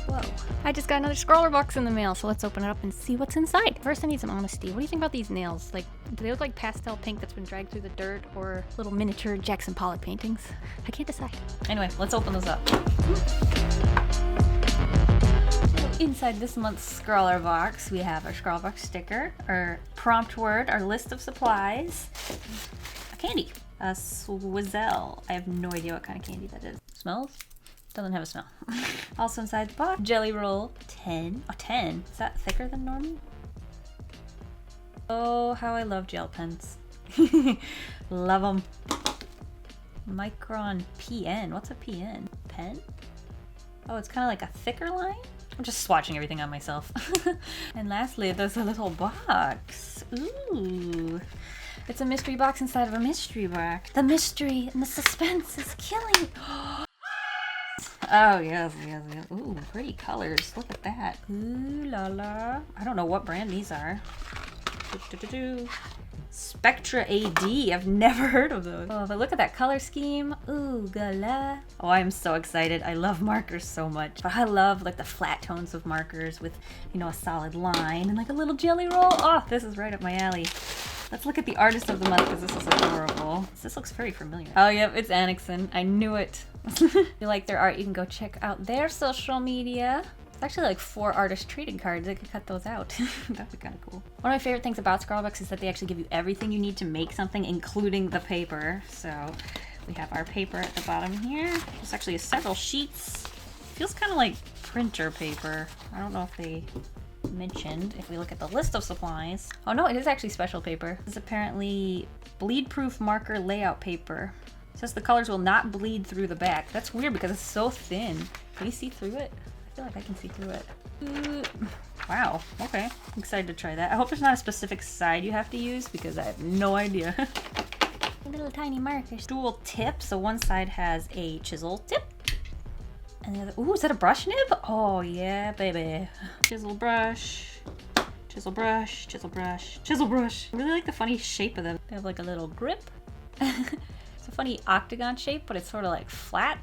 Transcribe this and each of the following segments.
Whoa. I just got another Scrawlrbox in the mail, so let's open it up and see what's inside. First, I need some honesty. What do you think about these nails? Like, do they look like pastel pink that's been dragged through the dirt, or little miniature Jackson Pollock paintings? I can't decide. Anyway, let's open those up. Inside this month's Scrawlrbox, we have our Scrawlrbox sticker, our prompt word, our list of supplies, a candy, a swizzle. I have no idea what kind of candy that is. Smells? Doesn't have a smell. Also inside the box, jelly roll 10. Oh, 10. Is that thicker than normal? Oh, how I love gel pens. Love them. Micron PN. What's a PN? Pen? Oh, it's kind of like a thicker line? I'm just swatching everything on myself. And lastly, there's a little box. Ooh. It's a mystery box inside of a mystery box. The mystery and the suspense is killing. Oh, yes, yes, yes. Ooh, pretty colors. Look at that. Ooh la la. I don't know what brand these are. Spectra AD. I've never heard of those. Oh, but look at that color scheme. Ooh, gala. Oh, I'm so excited. I love markers so much. But I love like the flat tones of markers with, you know, a solid line and like a little jelly roll. Oh, this is right up my alley. Let's look at the artist of the month because this is adorable. This looks very familiar. Oh, yep, it's Annixon. I knew it. If you like their art, you can go check out their social media. It's actually like 4 artist trading cards. I could cut those out. That'd be kind of cool. One of my favorite things about Scrawlrbox is that they actually give you everything you need to make something, including the paper. So we have our paper at the bottom here. There's actually several sheets. Feels kind of like printer paper. I don't know if they mentioned. If we look at the list of supplies. Oh no, it is actually special paper. This is apparently bleed-proof marker layout paper. It says the colors will not bleed through the back. That's weird because it's so thin. Can you see through it? I feel like I can see through it. Wow, okay. I'm excited to try that. I hope there's not a specific side you have to use because I have no idea. Little tiny markers. Dual tip, so one side has a chisel tip. And the other, ooh, is that a brush nib? Oh yeah, baby. Chisel brush, chisel brush, chisel brush, chisel brush. I really like the funny shape of them. They have like a little grip. It's a funny octagon shape, but it's sort of like flat.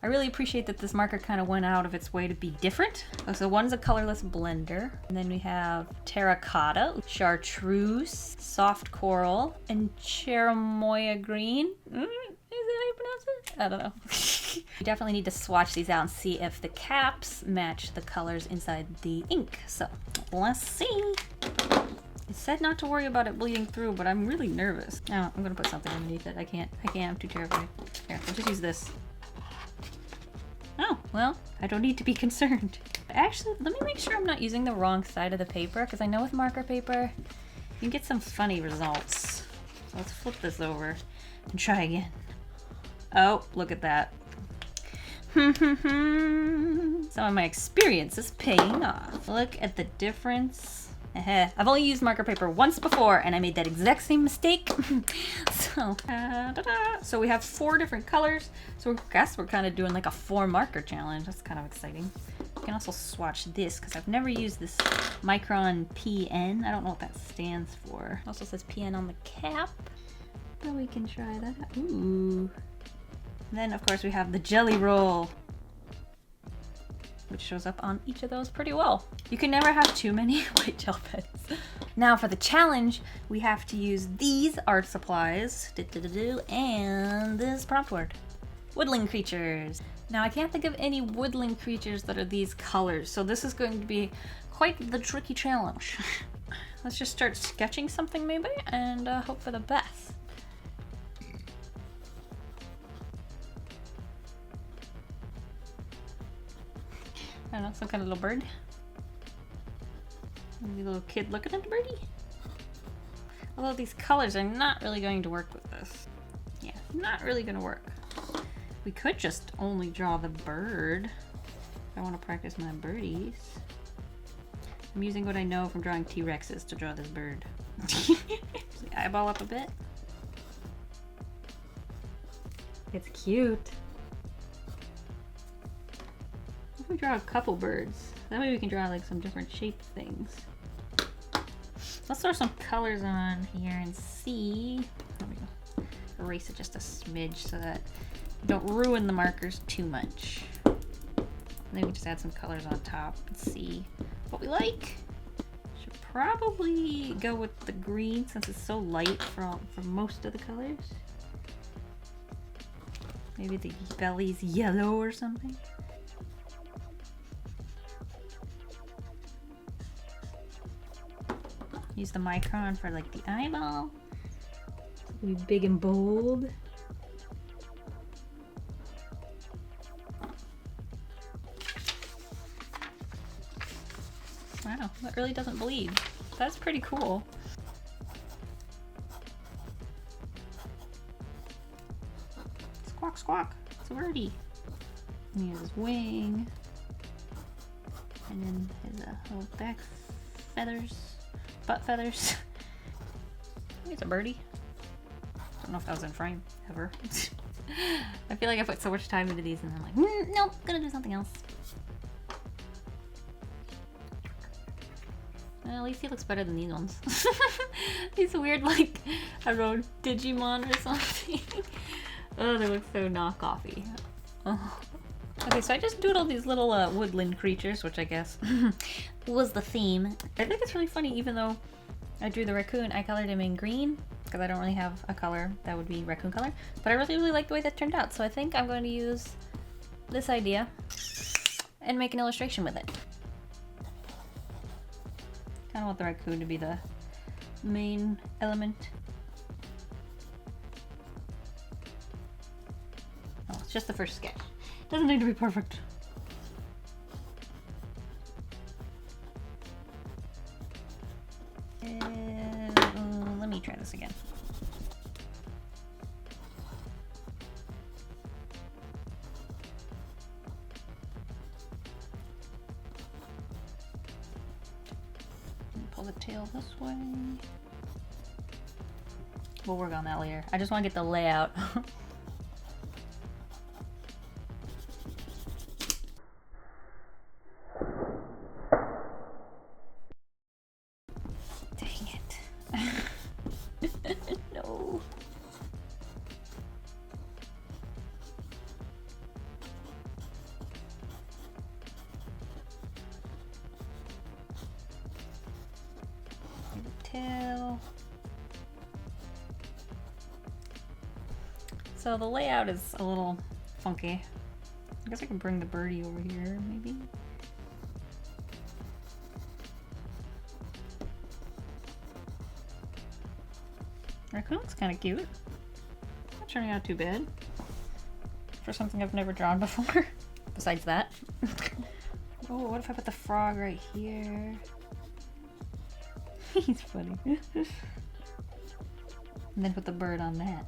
I really appreciate that this marker kind of went out of its way to be different. Oh, so one's a colorless blender. And then we have terracotta, chartreuse, soft coral, and cherimoya green. Is that how you pronounce it? I don't know. You definitely need to swatch these out and see if the caps match the colors inside the ink. So let's see. It said not to worry about it bleeding through, but I'm really nervous. Oh, I'm gonna put something underneath it. I can't, I'm too terrified. Here, I'll just use this. Oh, well, I don't need to be concerned. Actually, let me make sure I'm not using the wrong side of the paper, because I know with marker paper, you can get some funny results. So let's flip this over and try again. Oh, look at that. Some of my experience is paying off. Look at the difference. I've only used marker paper once before and I made that exact same mistake. So we have 4 different colors. So I guess we're kind of doing like a 4 marker challenge. That's kind of exciting. You can also swatch this because I've never used this Micron PN. I don't know what that stands for. It also says PN on the cap. So we can try that. Ooh. And then of course we have the jelly roll, which shows up on each of those pretty well. You can never have too many white gel pens. Now for the challenge, we have to use these art supplies, and this prompt word, woodland creatures. Now I can't think of any woodland creatures that are these colors, so this is going to be quite the tricky challenge. Let's just start sketching something maybe, and hope for the best. I don't know, some kind of little bird. Maybe a little kid looking at the birdie. Although these colors are not really going to work with this. Yeah, not really gonna work. We could just only draw the bird. If I want to practice my birdies. I'm using what I know from drawing T-Rexes to draw this bird. Eyeball up a bit. It's cute. We draw a couple birds. That way we can draw like some different shaped things. Let's throw some colors on here and see. There we go. Erase it just a smidge so that you don't ruin the markers too much. then we just add some colors on top and see what we like. Should probably go with the green since it's so light for most of the colors. Maybe the belly's yellow or something. Use the micron for like the eyeball. It'll be big and bold. Wow, that really doesn't bleed. That's pretty cool. Squawk, squawk. It's a birdie. And here's his wing. And then his little back feathers. Butt feathers. It's a birdie. I don't know if that was in frame ever. I feel like I put so much time into these and I'm like, nope, gonna do something else. Well, at least he looks better than these ones. These weird, like, I don't know, Digimon or something. Oh, they look so knockoffy. Oh. Okay, so I just doodled these little woodland creatures, which I guess was the theme. I think it's really funny, even though I drew the raccoon, I colored him in green, because I don't really have a color that would be raccoon color. But I really, really like the way that turned out, so I think I'm going to use this idea and make an illustration with it. I don't want the raccoon to be the main element. Oh, it's just the first sketch. Doesn't need to be perfect. Let me try this again. Pull the tail this way. We'll work on that later. I just want to get the layout. No. Tail. So the layout is a little funky. I guess I can bring the birdie over here, maybe. Raccoon looks kind of cute. Not turning out too bad for something I've never drawn before. Besides that. Oh, what if I put the frog right here? He's funny. And then put the bird on that.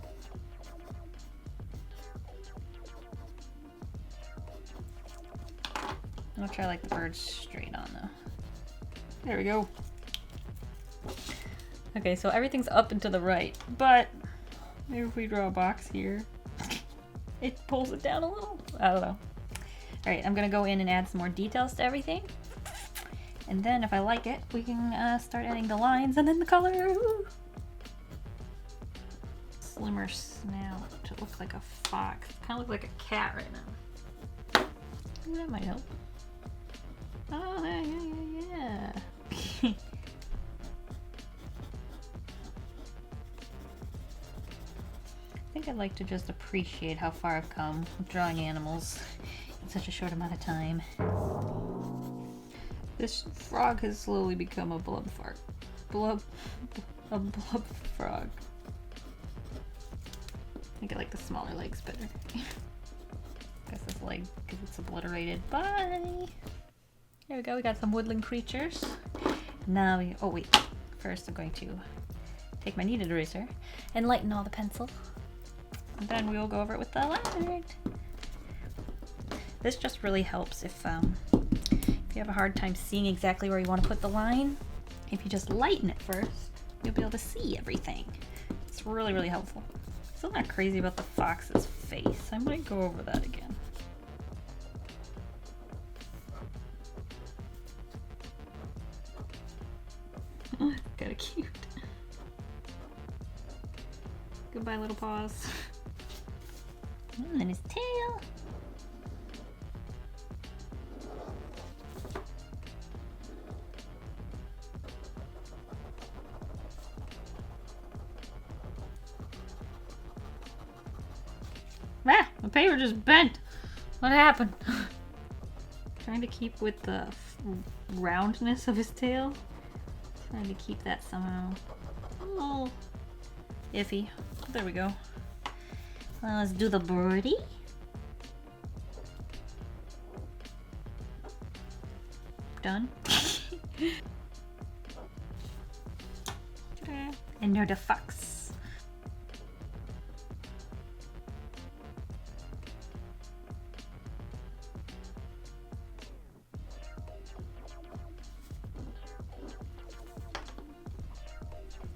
I'll try like the bird straight on though. There we go. Okay, so everything's up and to the right, but maybe if we draw a box here, it pulls it down a little. I don't know. Alright, I'm gonna go in and add some more details to everything. And then if I like it, we can start adding the lines and then the color. Ooh. Slimmer snout to look like a fox. Kind of look like a cat right now. Ooh, that might help. Oh, yeah. I think I'd like to just appreciate how far I've come with drawing animals in such a short amount of time. This frog has slowly become a blub fart. A blub frog. I think I like the smaller legs better. Guess this leg, because it's obliterated. Bye! There we go, we got some woodland creatures. Now we, oh wait, first I'm going to take my kneaded eraser and lighten all the pencil. And then we will go over it with the light. This just really helps if you have a hard time seeing exactly where you want to put the line. If you just lighten it first, you'll be able to see everything. It's really, really helpful. Still not crazy about the fox's face. I might go over that again. Kinda cute. Goodbye, little paws. And then his tail. paper just bent. What happened? Trying to keep with the roundness of his tail. Trying to keep that somehow. Oh, iffy. There we go. Let's do the birdie. Done. And now the fox.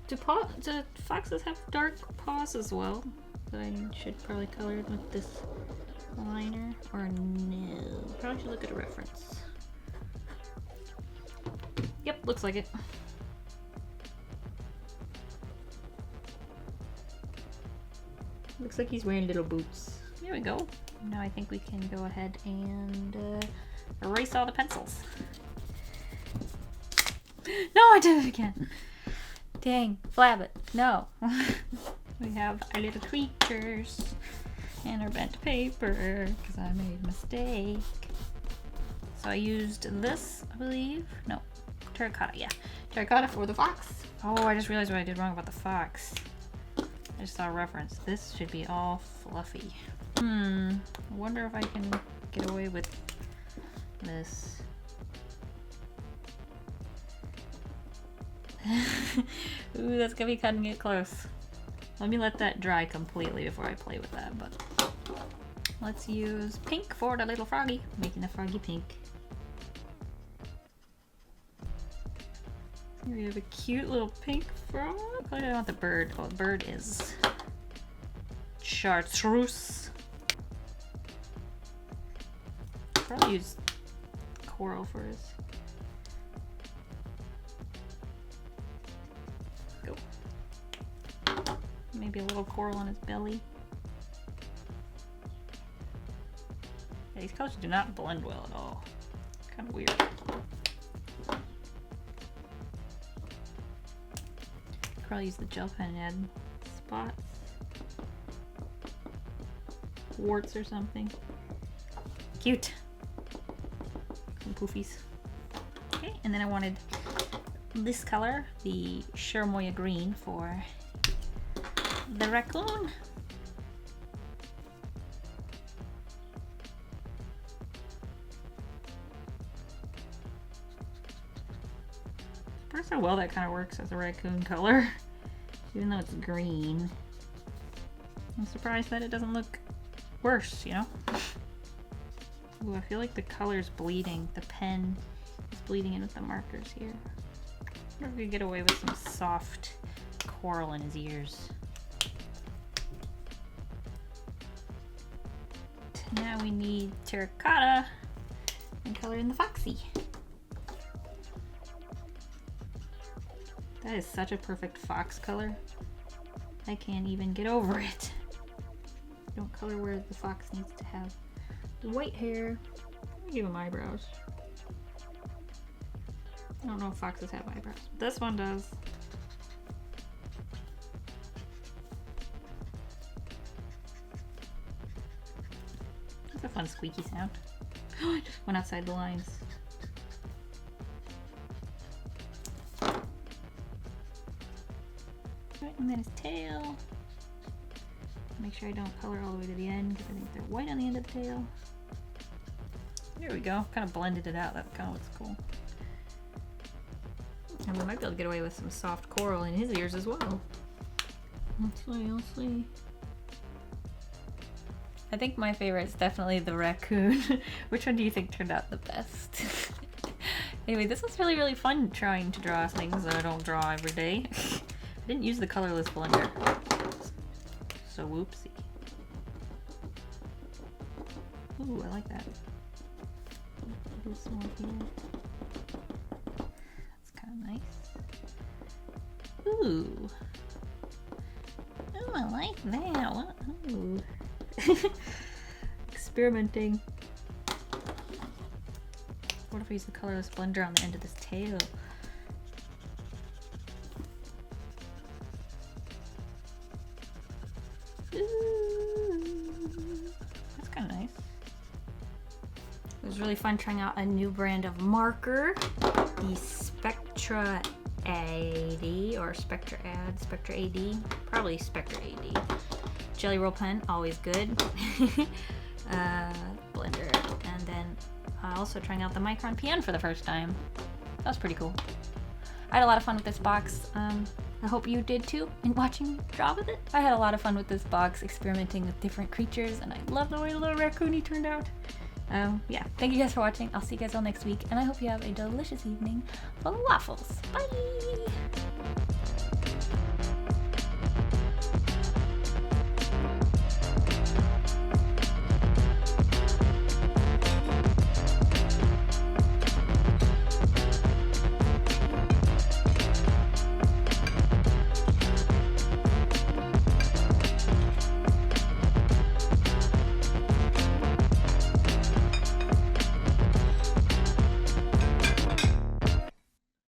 Do foxes have dark paws as well? That I should probably color it with this liner, or no? Probably should look at a reference. Yep, looks like it. Looks like he's wearing little boots. There we go. Now I think we can go ahead and erase all the pencils. No, I did it again. Dang, flab it. No. We have our little creatures and our bent paper because I made a mistake. So I used this, I believe. No, terracotta, yeah. Terracotta for the fox. Oh, I just realized what I did wrong about the fox. I just saw a reference. This should be all fluffy. I wonder if I can get away with this. Ooh, that's gonna be cutting it close. Let me let that dry completely before I play with that, but let's use pink for the little froggy. Making the froggy pink. Here we have a cute little pink frog. What do I want the bird? Oh, the bird is chartreuse. Probably use coral for his. Go. Maybe a little coral on his belly. Yeah, these colors do not blend well at all. Kind of weird. Probably use the gel pen and add spots, warts or something. Cute. Some poofies. Okay, and then I wanted this color, the Chermoya green, for the raccoon. Surprised how well that kind of works as a raccoon color, even though it's green. I'm surprised that it doesn't look worse, you know? Ooh, I feel like the color's bleeding. The pen is bleeding in with the markers here. I wonder if we could get away with some soft coral in his ears. Now we need terracotta and color in the foxy. That is such a perfect fox color. I can't even get over it. Don't color where the fox needs to have the white hair. Let me give him eyebrows. I don't know if foxes have eyebrows, but this one does. That's a fun squeaky sound. I just went outside the lines. And then his tail. Make sure I don't color all the way to the end because I think they're white on the end of the tail. There we go. Kind of blended it out. That kind of looks cool. And we might be able to get away with some soft coral in his ears as well. Let's see, let's see. I think my favorite is definitely the raccoon. Which one do you think turned out the best? Anyway, this was really, really fun trying to draw things that I don't draw every day. I didn't use the colorless blender, so whoopsie. Ooh, I like that. This one here. That's kind of nice. Ooh. Ooh, I like that. What? Ooh. Experimenting. What if we use the colorless blender on the end of this tail? It was really fun trying out a new brand of marker, the Spectra AD or Spectra AD, probably Spectra AD. Jelly roll pen, always good. Blender, and then also trying out the Micron pen for the first time. That was pretty cool. I had a lot of fun with this box. I hope you did too in watching me draw with it. I had a lot of fun with this box, experimenting with different creatures, and I love the way the little raccoon turned out. Yeah, thank you guys for watching. I'll see you guys all next week, and I hope you have a delicious evening full of waffles. Bye!